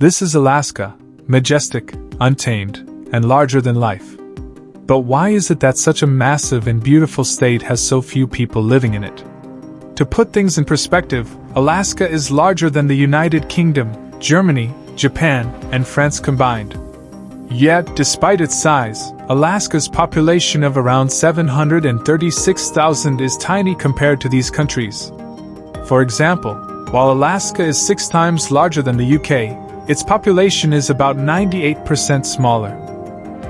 This is Alaska, majestic, untamed, and larger than life. But why is it that such a massive and beautiful state has so few people living in it? To put things in perspective, Alaska is larger than the United Kingdom, Germany, Japan, and France combined. Yet, despite its size, Alaska's population of around 736,000 is tiny compared to these countries. For example, while Alaska is 6 times larger than the UK, its population is about 98% smaller.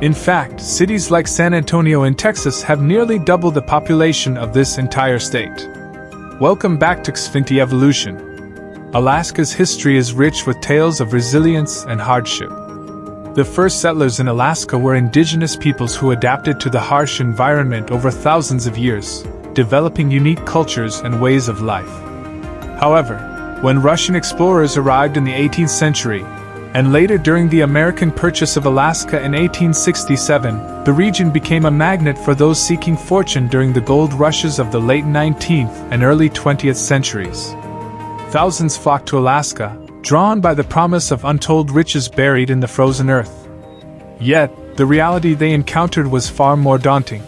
In fact, cities like San Antonio in Texas have nearly double the population of this entire state. Welcome back to Xfinity Evolution. Alaska's history is rich with tales of resilience and hardship. The first settlers in Alaska were indigenous peoples who adapted to the harsh environment over thousands of years, developing unique cultures and ways of life. However, when Russian explorers arrived in the 18th century, and later during the American purchase of Alaska in 1867, the region became a magnet for those seeking fortune during the gold rushes of the late 19th and early 20th centuries. Thousands flocked to Alaska, drawn by the promise of untold riches buried in the frozen earth. Yet, the reality they encountered was far more daunting.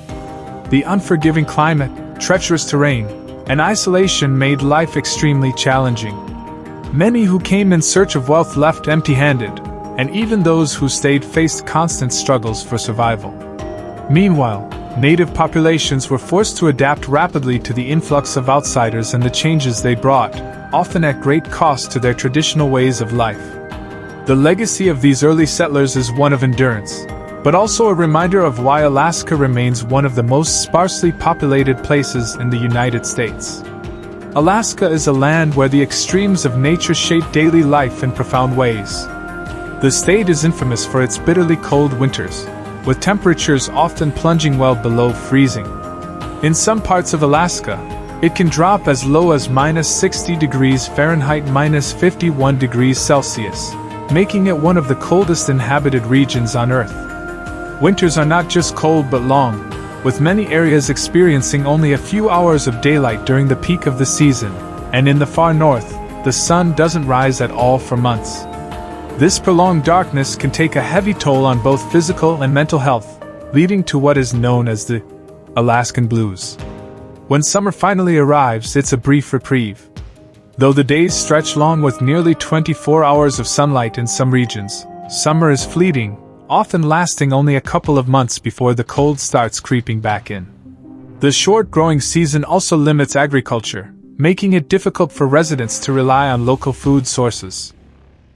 The unforgiving climate, treacherous terrain, and isolation made life extremely challenging. Many who came in search of wealth left empty-handed, and even those who stayed faced constant struggles for survival. Meanwhile, native populations were forced to adapt rapidly to the influx of outsiders and the changes they brought, often at great cost to their traditional ways of life. The legacy of these early settlers is one of endurance, but also a reminder of why Alaska remains one of the most sparsely populated places in the United States. Alaska is a land where the extremes of nature shape daily life in profound ways. The state is infamous for its bitterly cold winters, with temperatures often plunging well below freezing. In some parts of Alaska, it can drop as low as -60 degrees Fahrenheit, -51 degrees Celsius, making it one of the coldest inhabited regions on Earth. Winters are not just cold but long, with many areas experiencing only a few hours of daylight during the peak of the season, and in the far north, the sun doesn't rise at all for months. This prolonged darkness can take a heavy toll on both physical and mental health, leading to what is known as the Alaskan blues. When summer finally arrives, it's a brief reprieve. Though the days stretch long with nearly 24 hours of sunlight in some regions, summer is fleeting, often lasting only a couple of months before the cold starts creeping back in. The short growing season also limits agriculture, making it difficult for residents to rely on local food sources.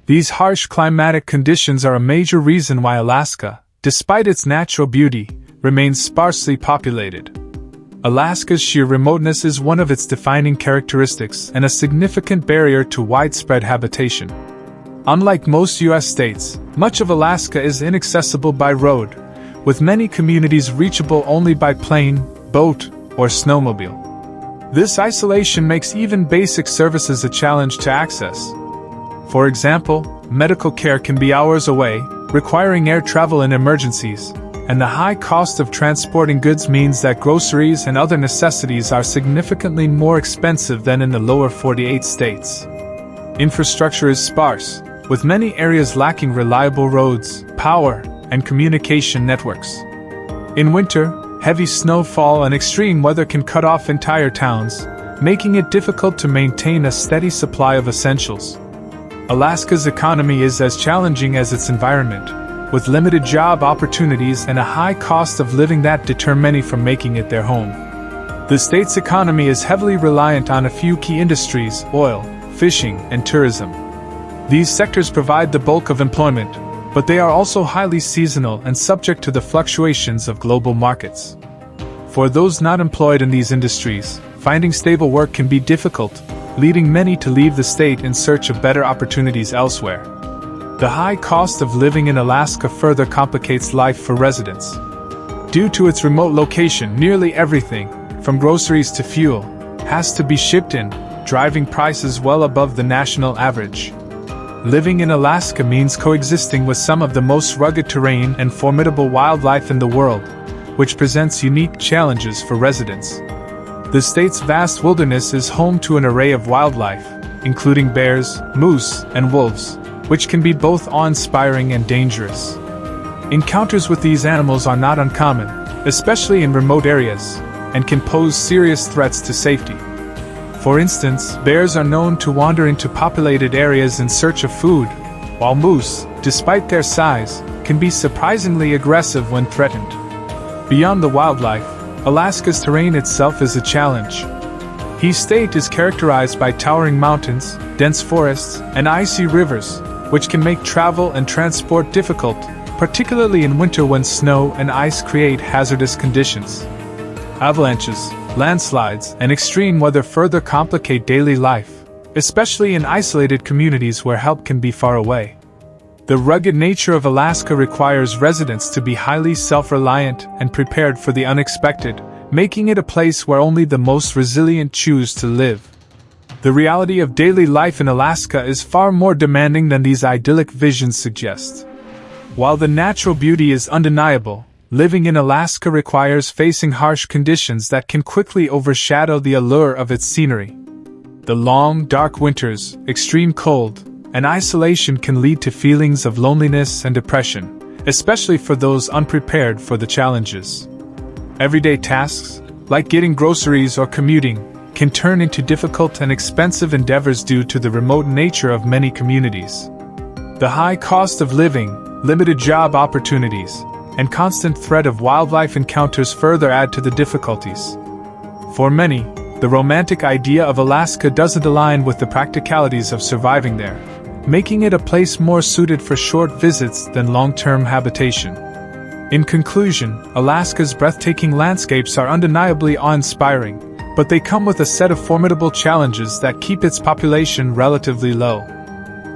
These harsh climatic conditions are a major reason why Alaska, despite its natural beauty, remains sparsely populated. Alaska's sheer remoteness is one of its defining characteristics and a significant barrier to widespread habitation. Unlike most U.S. states, much of Alaska is inaccessible by road, with many communities reachable only by plane, boat, or snowmobile. This isolation makes even basic services a challenge to access. For example, medical care can be hours away, requiring air travel in emergencies, and the high cost of transporting goods means that groceries and other necessities are significantly more expensive than in the lower 48 states. Infrastructure is sparse, with many areas lacking reliable roads, power, and communication networks. In winter, heavy snowfall and extreme weather can cut off entire towns, making it difficult to maintain a steady supply of essentials. Alaska's economy is as challenging as its environment, with limited job opportunities and a high cost of living that deter many from making it their home. The state's economy is heavily reliant on a few key industries: oil, fishing, and tourism. These sectors provide the bulk of employment, but they are also highly seasonal and subject to the fluctuations of global markets. For those not employed in these industries, finding stable work can be difficult, leading many to leave the state in search of better opportunities elsewhere. The high cost of living in Alaska further complicates life for residents. Due to its remote location, nearly everything, from groceries to fuel, has to be shipped in, driving prices well above the national average. Living in Alaska means coexisting with some of the most rugged terrain and formidable wildlife in the world, which presents unique challenges for residents. The state's vast wilderness is home to an array of wildlife, including bears, moose, and wolves, which can be both awe-inspiring and dangerous. Encounters with these animals are not uncommon, especially in remote areas, and can pose serious threats to safety. For instance, bears are known to wander into populated areas in search of food, while moose, despite their size, can be surprisingly aggressive when threatened. Beyond the wildlife, Alaska's terrain itself is a challenge. Each state is characterized by towering mountains, dense forests, and icy rivers, which can make travel and transport difficult, particularly in winter when snow and ice create hazardous conditions. Avalanches, landslides, and extreme weather further complicate daily life, especially in isolated communities where help can be far away. The rugged nature of Alaska requires residents to be highly self-reliant and prepared for the unexpected, making it a place where only the most resilient choose to live. The reality of daily life in Alaska is far more demanding than these idyllic visions suggest. While the natural beauty is undeniable, living in Alaska requires facing harsh conditions that can quickly overshadow the allure of its scenery. The long, dark winters, extreme cold, and isolation can lead to feelings of loneliness and depression, especially for those unprepared for the challenges. Everyday tasks, like getting groceries or commuting, can turn into difficult and expensive endeavors due to the remote nature of many communities. The high cost of living, limited job opportunities, and constant threat of wildlife encounters further add to the difficulties. For many, the romantic idea of Alaska doesn't align with the practicalities of surviving there, making it a place more suited for short visits than long-term habitation. In conclusion, Alaska's breathtaking landscapes are undeniably awe-inspiring, but they come with a set of formidable challenges that keep its population relatively low.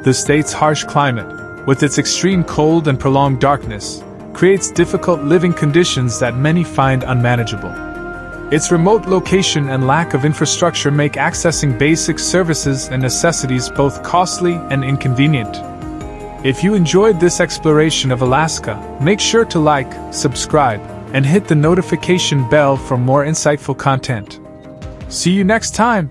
The state's harsh climate, with its extreme cold and prolonged darkness, creates difficult living conditions that many find unmanageable. Its remote location and lack of infrastructure make accessing basic services and necessities both costly and inconvenient. If you enjoyed this exploration of Alaska, make sure to like, subscribe, and hit the notification bell for more insightful content. See you next time!